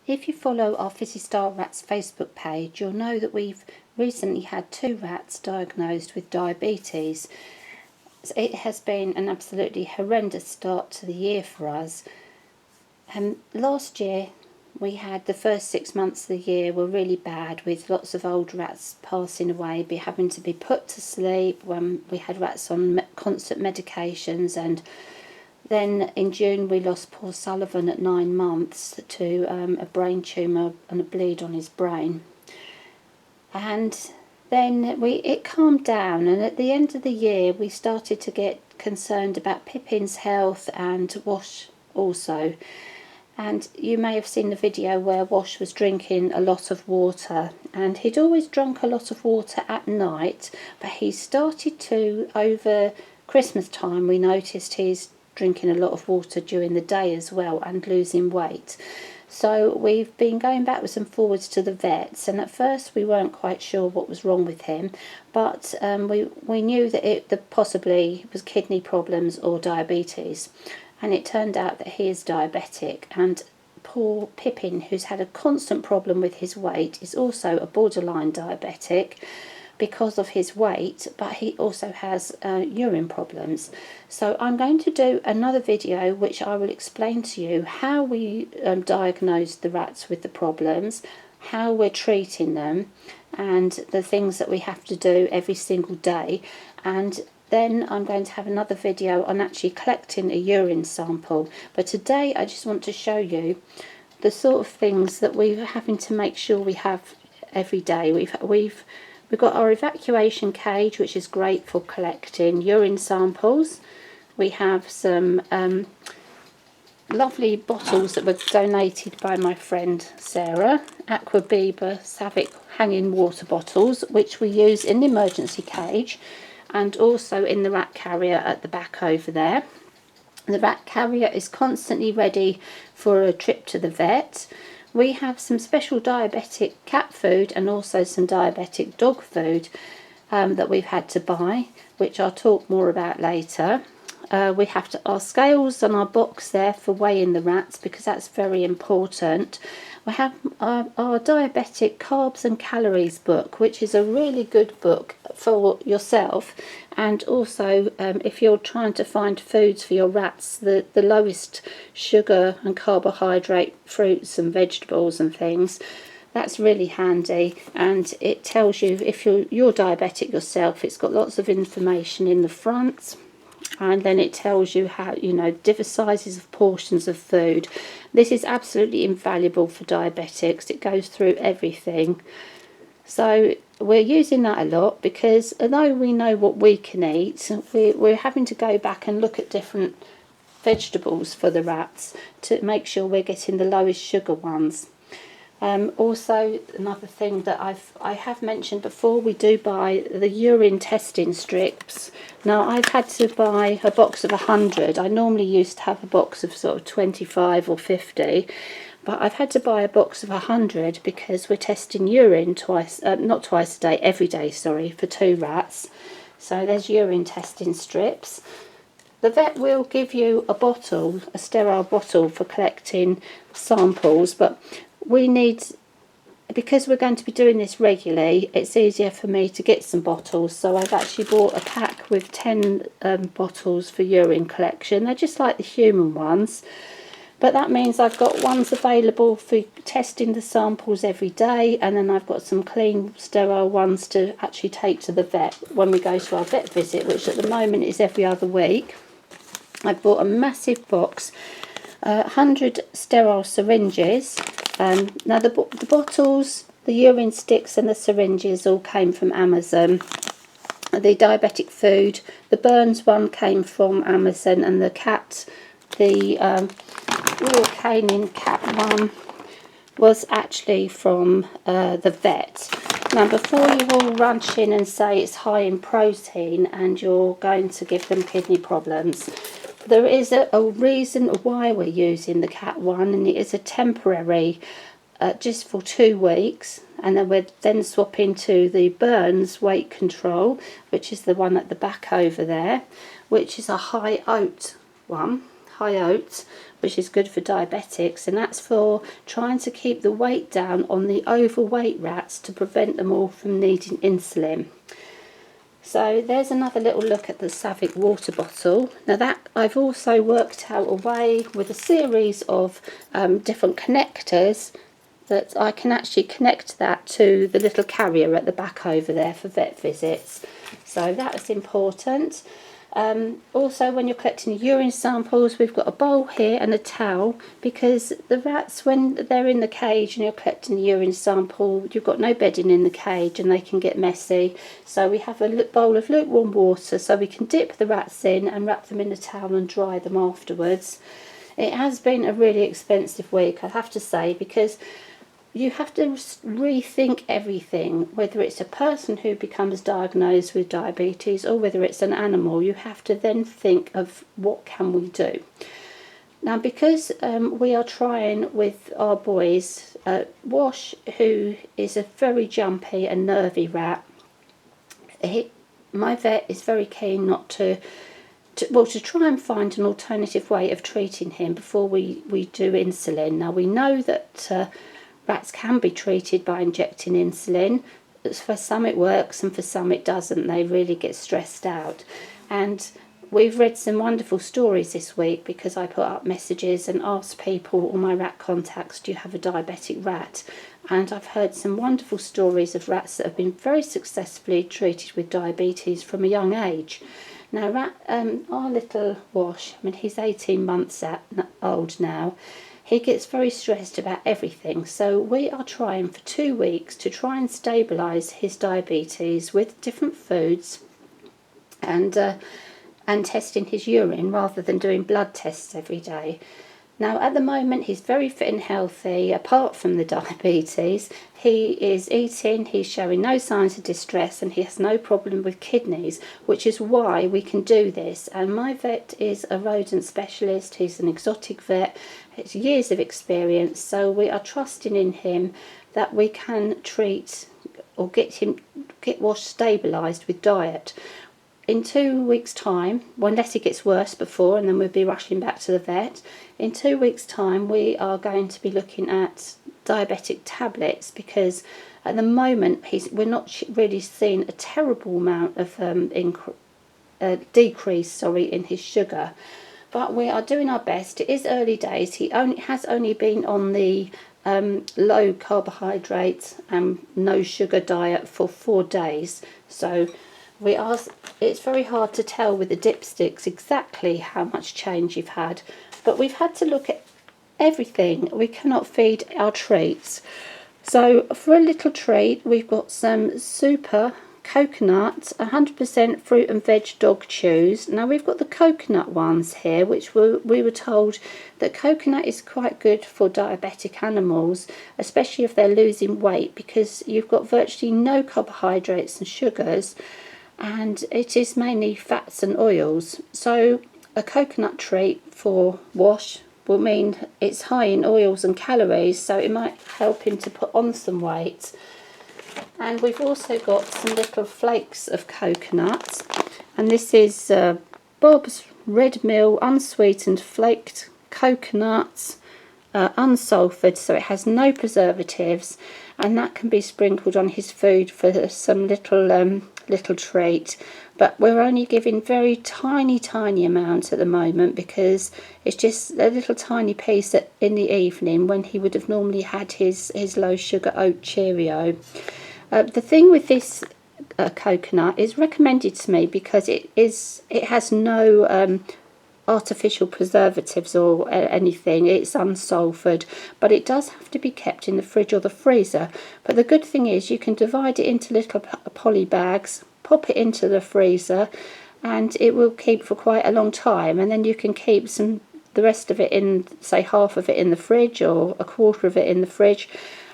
If you follow our FizzyStarRats Facebook page, you'll know that we've recently had 2 rats diagnosed with diabetes. It has been an absolutely horrendous start to the year for us. Last year we had the first 6 months of the year were really bad, with lots of old rats passing away, having to be put to sleep when we had rats on constant medications, and then in June we lost poor Sullivan at 9 months to a brain tumour and a bleed on his brain. And then it calmed down, and at the end of the year we started to get concerned about Pippin's health and Wash also. And you may have seen the video where Wash was drinking a lot of water, and he'd always drunk a lot of water at night, but he started to, over Christmas time, we noticed he's drinking a lot of water during the day as well and losing weight. So we've been going backwards and forwards to the vets, and at first we weren't quite sure what was wrong with him, but we knew that it possibly was kidney problems or diabetes. And it turned out that he is diabetic, and poor Pippin, who's had a constant problem with his weight, is also a borderline diabetic because of his weight, but he also has urine problems. So I'm going to do another video which I will explain to you how we diagnosed the rats with the problems, how we're treating them, and the things that we have to do every single day. And then I'm going to have another video on actually collecting a urine sample. But today I just want to show you the sort of things that we're having to make sure we have every day. We've got our evacuation cage, which is great for collecting urine samples. We have some lovely bottles that were donated by my friend Sarah, Aqua Biba Savic hanging water bottles, which we use in the emergency cage and also in the rat carrier at the back over there. The rat carrier is constantly ready for a trip to the vet. We have some special diabetic cat food and also some diabetic dog food that we've had to buy, which I'll talk more about later. We have our scales on our box there for weighing the rats, because that's very important. We have our diabetic carbs and calories book, which is a really good book for yourself, and also if you're trying to find foods for your rats, the lowest sugar and carbohydrate fruits and vegetables and things. That's really handy, and it tells you if you're diabetic yourself. It's got lots of information in the front, and then it tells you how, different sizes of portions of food. This is absolutely invaluable for diabetics. It goes through everything. So we're using that a lot, because although we know what we can eat, we're having to go back and look at different vegetables for the rats to make sure we're getting the lowest sugar ones. Also, another thing that I have mentioned before, we do buy the urine testing strips. Now, I've had to buy a box of 100. I normally used to have a box of sort of 25 or 50, but I've had to buy a box of 100 because we're testing urine not twice a day, every day, sorry, for 2 rats. So there's urine testing strips. The vet will give you a bottle, a sterile bottle for collecting samples, but we need, because we're going to be doing this regularly, it's easier for me to get some bottles. So I've actually bought a pack with 10 bottles for urine collection. They're just like the human ones, but that means I've got ones available for testing the samples every day, and then I've got some clean, sterile ones to actually take to the vet when we go to our vet visit, which at the moment is every other week. I've bought a massive box, 100 sterile syringes. Now the bottles, the urine sticks and the syringes all came from Amazon. The diabetic food, the Burns one came from Amazon, and the real canine cat one was actually from the vet. Now, before you all rush in and say it's high in protein and you're going to give them kidney problems, there is a reason why we're using the cat one, and it is a temporary, just for 2 weeks, and then we're swapping to the Burns weight control, which is the one at the back over there, which is a high oat one, which is good for diabetics, and that's for trying to keep the weight down on the overweight rats to prevent them all from needing insulin. So there's another little look at the Savic water bottle. Now that I've also worked out a way with a series of different connectors that I can actually connect that to the little carrier at the back over there for vet visits. So that is important. Also, when you're collecting urine samples, we've got a bowl here and a towel, because the rats, when they're in the cage and you're collecting the urine sample, you've got no bedding in the cage and they can get messy. So we have a bowl of lukewarm water so we can dip the rats in and wrap them in a towel and dry them afterwards. It has been a really expensive week, I have to say, because you have to rethink everything, whether it's a person who becomes diagnosed with diabetes or whether it's an animal. You have to then think of what can we do. Now, because we are trying with our boys, Wash, who is a very jumpy and nervy rat, my vet is very keen not to try and find an alternative way of treating him before we do insulin. Now, we know that rats can be treated by injecting insulin. For some it works and for some it doesn't. They really get stressed out. And we've read some wonderful stories this week, because I put up messages and asked people, all my rat contacts, do you have a diabetic rat? And I've heard some wonderful stories of rats that have been very successfully treated with diabetes from a young age. Now, our little Wash, I mean, he's 18 months old now. He gets very stressed about everything, so we are trying for 2 weeks to try and stabilise his diabetes with different foods and testing his urine rather than doing blood tests every day. Now, at the moment, he's very fit and healthy. Apart from the diabetes, he is eating, he's showing no signs of distress, and he has no problem with kidneys, which is why we can do this. And my vet is a rodent specialist. He's an exotic vet. It's years of experience, so we are trusting in him that we can treat or get Wash stabilised with diet. In 2 weeks' time, well, unless it gets worse before, and then we'll be rushing back to the vet. In 2 weeks' time, we are going to be looking at diabetic tablets, because at the moment we're not really seeing a terrible amount of decrease in his sugar. But we are doing our best. It is early days. He has only been on the low carbohydrates and no sugar diet for 4 days. So it's very hard to tell with the dipsticks exactly how much change you've had. But we've had to look at everything. We cannot feed our treats. So for a little treat, we've got some super coconut, 100% fruit and veg dog chews. Now, we've got the coconut ones here, which we were told that coconut is quite good for diabetic animals, especially if they're losing weight, because you've got virtually no carbohydrates and sugars, and it is mainly fats and oils. So a coconut treat for Wash will mean it's high in oils and calories, so it might help him to put on some weight. And we've also got some little flakes of coconut, and this is Bob's Red Mill unsweetened flaked coconut, unsulfured, so it has no preservatives, and that can be sprinkled on his food for some little treat. But we're only giving very tiny amounts at the moment, because it's just a little tiny piece in the evening when he would have normally had his low sugar oat Cheerio. The thing with this coconut is recommended to me because it has no artificial preservatives or anything. It's unsulfured, but it does have to be kept in the fridge or the freezer. But the good thing is you can divide it into little poly bags, pop it into the freezer, and it will keep for quite a long time. And then you can keep the rest of it in, say half of it in the fridge or a quarter of it in the fridge.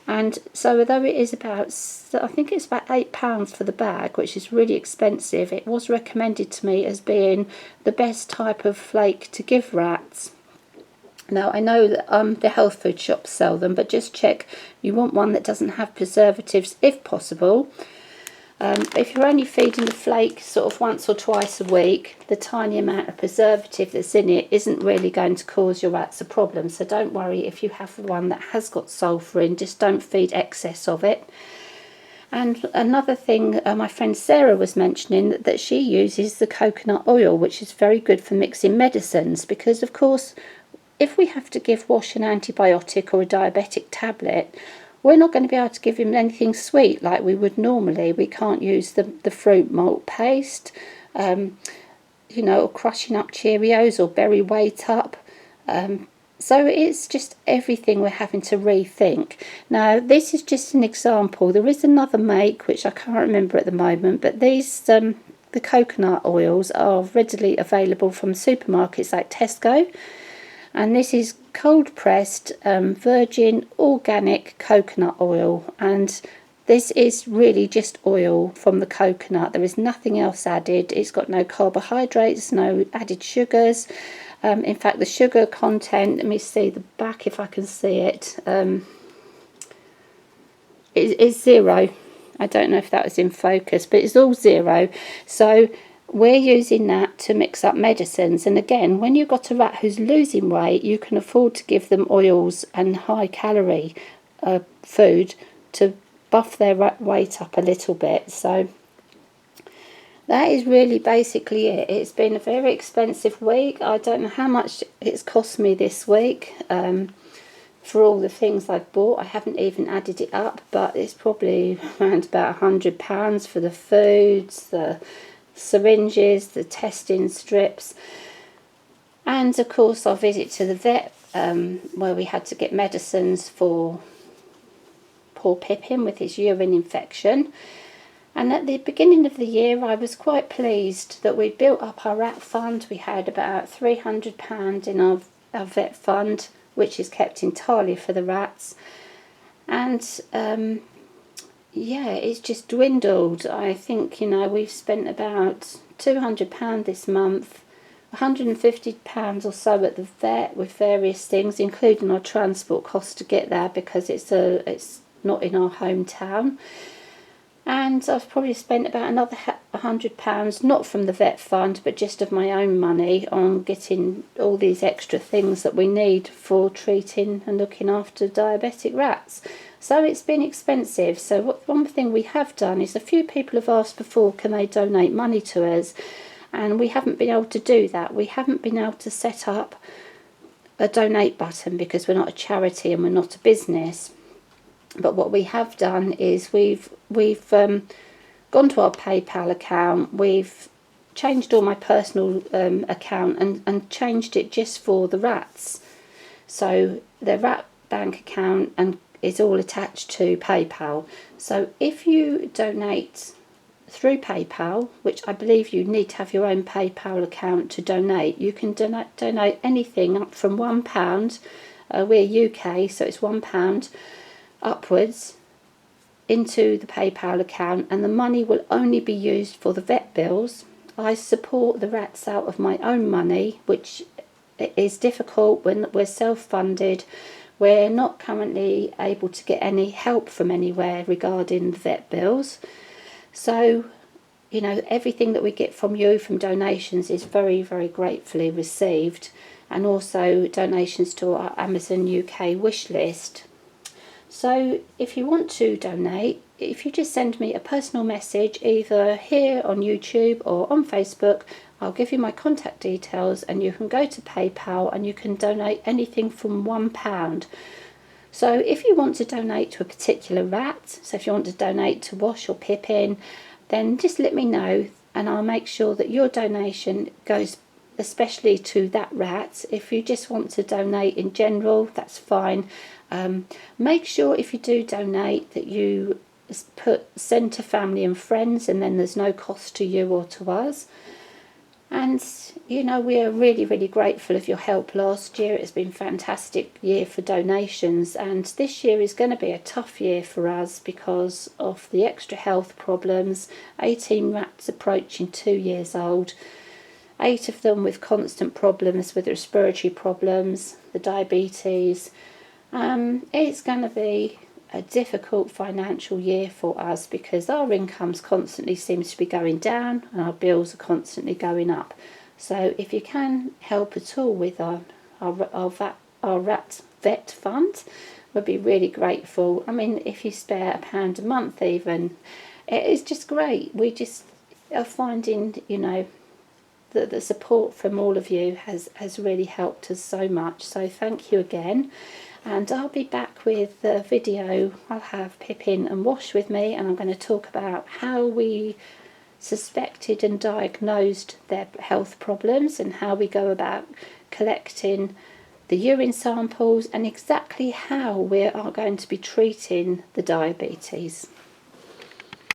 And so although it is I think it's about £8 for the bag, which is really expensive, it was recommended to me as being the best type of flake to give rats. Now, I know that the health food shops sell them, but just check you want one that doesn't have preservatives if possible. But if you're only feeding the flake sort of once or twice a week, the tiny amount of preservative that's in it isn't really going to cause your rats a problem. So don't worry if you have one that has got sulphur in, just don't feed excess of it. And another thing my friend Sarah was mentioning, that she uses the coconut oil, which is very good for mixing medicines, because of course if we have to give Wash an antibiotic or a diabetic tablet, we're not going to be able to give him anything sweet like we would normally. We can't use the fruit malt paste, you know, or crushing up Cheerios or berry weight up. So it's just everything we're having to rethink. Now, this is just an example. There is another make, which I can't remember at the moment, but these, the coconut oils are readily available from supermarkets like Tesco. And this is cold pressed virgin organic coconut oil, and this is really just oil from the coconut. There is nothing else added. It's got no carbohydrates, no added sugars. In fact, the sugar content, let me see the back if I can see it, is 0. I don't know if that was in focus, but it's all 0. So we're using that to mix up medicines. And again, when you've got a rat who's losing weight, you can afford to give them oils and high calorie food to buff their weight up a little bit. So that is really basically it. It's been a very expensive week. I don't know how much it's cost me this week for all the things I've bought. I haven't even added it up, but it's probably around about £100 for the foods, the syringes, the testing strips, and of course our visit to the vet where we had to get medicines for poor Pippin with his urine infection. And at the beginning of the year I was quite pleased that we built up our rat fund. We had about £300 in our vet fund, which is kept entirely for the rats, and yeah, it's just dwindled. I think, you know, we've spent about £200 this month, £150 or so at the vet with various things, including our transport costs to get there because it's not in our hometown. And I've probably spent about another £100, not from the vet fund, but just of my own money, on getting all these extra things that we need for treating and looking after diabetic rats. So it's been expensive. So one thing we have done is, a few people have asked before, can they donate money to us? And we haven't been able to do that. We haven't been able to set up a donate button because we're not a charity and we're not a business. But what we have done is we've gone to our PayPal account, we've changed all my personal account and changed it just for the rats. So the rat bank account is all attached to PayPal. So if you donate through PayPal, which I believe you need to have your own PayPal account to donate, you can donate anything up from £1. We're UK, so it's £1 upwards into the PayPal account, and the money will only be used for the vet bills. I support the rats out of my own money, which is difficult when we're self-funded. We're not currently able to get any help from anywhere regarding the vet bills. So, you know, everything that we get from you, from donations, is very, very gratefully received. And also donations to our Amazon UK wish list. So if you want to donate, if you just send me a personal message, either here on YouTube or on Facebook, I'll give you my contact details, and you can go to PayPal and you can donate anything from £1. So if you want to donate to a particular rat, so if you want to donate to Wash or Pippin, then just let me know and I'll make sure that your donation goes especially to that rat. If you just want to donate in general, that's fine. Make sure if you do donate that you send to family and friends, and then there's no cost to you or to us. And you know, we are really, really grateful of your help last year. It's been a fantastic year for donations, and this year is going to be a tough year for us because of the extra health problems. 18 rats approaching 2 years old, 8 of them with constant problems with respiratory problems, the diabetes. It's going to be a difficult financial year for us because our incomes constantly seems to be going down and our bills are constantly going up. So if you can help at all with our rat vet fund, we'd be really grateful. I mean, if you spare £1 a month even, it is just great. We just are finding, you know, that the support from all of you has really helped us so much. So thank you again. And I'll be back with the video. I'll have Pippin and Wash with me, and I'm going to talk about how we suspected and diagnosed their health problems and how we go about collecting the urine samples and exactly how we are going to be treating the diabetes.